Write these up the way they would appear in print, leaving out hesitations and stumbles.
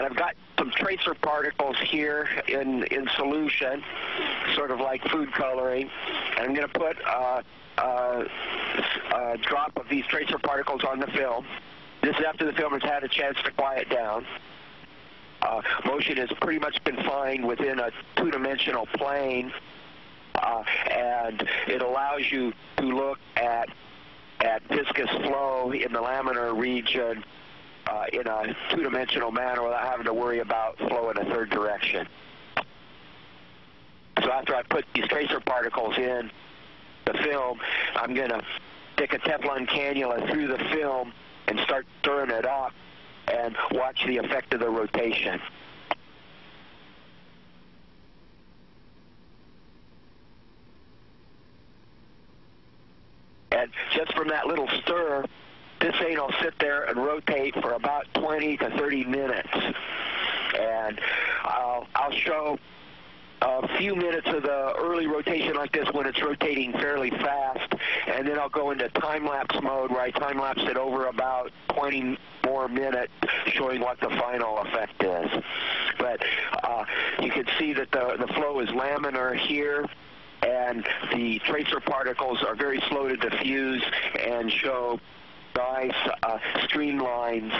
And I've got some tracer particles here in solution, sort of like food coloring. And I'm going to put a drop of these tracer particles on the film. This is after the film has had a chance to quiet down. Motion has pretty much been fine within a two-dimensional plane, and it allows you to look at viscous flow in the laminar region in a two-dimensional manner without having to worry about flow in a third direction. So after I put these tracer particles in the film, I'm going to stick a Teflon cannula through the film and start stirring it up and watch the effect of the rotation. And just from that little stir, this thing will sit there and rotate for about 20 to 30 minutes. And I'll show a few minutes of the early rotation like this when it's rotating fairly fast, and then I'll go into time-lapse mode where I time-lapse it over about 20 more minutes, showing what the final effect is. But you can see that the flow is laminar here, and the tracer particles are very slow to diffuse and show nice streamlines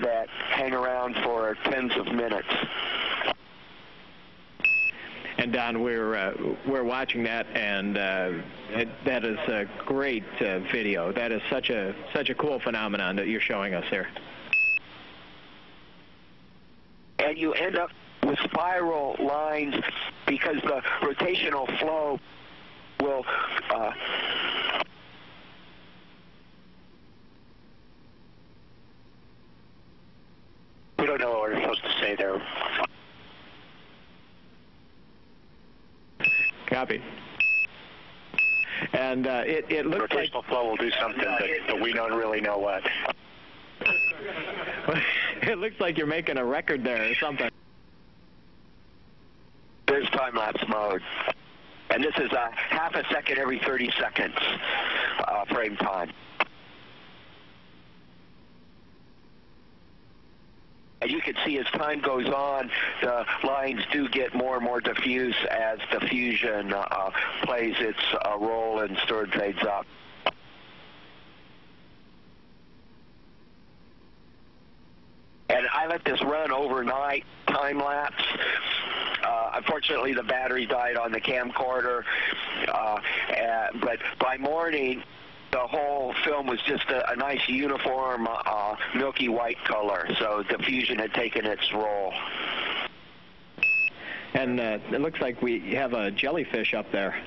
that hang around for tens of minutes. And Don, we're watching that, and that is a great video. That is such a cool phenomenon that you're showing us here. And you end up with spiral lines because the rotational flow will we don't know what we're supposed to say there. Copy. And it looks like rotational flow will do something, but we don't really know what. It looks like you're making a record there or something. There's time-lapse mode. And this is a half a second every 30 seconds frame time. And you can see as time goes on, the lines do get more and more diffuse as diffusion plays its role and stirred fades up. And I let this run overnight, time-lapse. Unfortunately, the battery died on the camcorder, but by morning, the whole film was just a nice uniform milky white color, so diffusion had taken its role. And it looks like we have a jellyfish up there.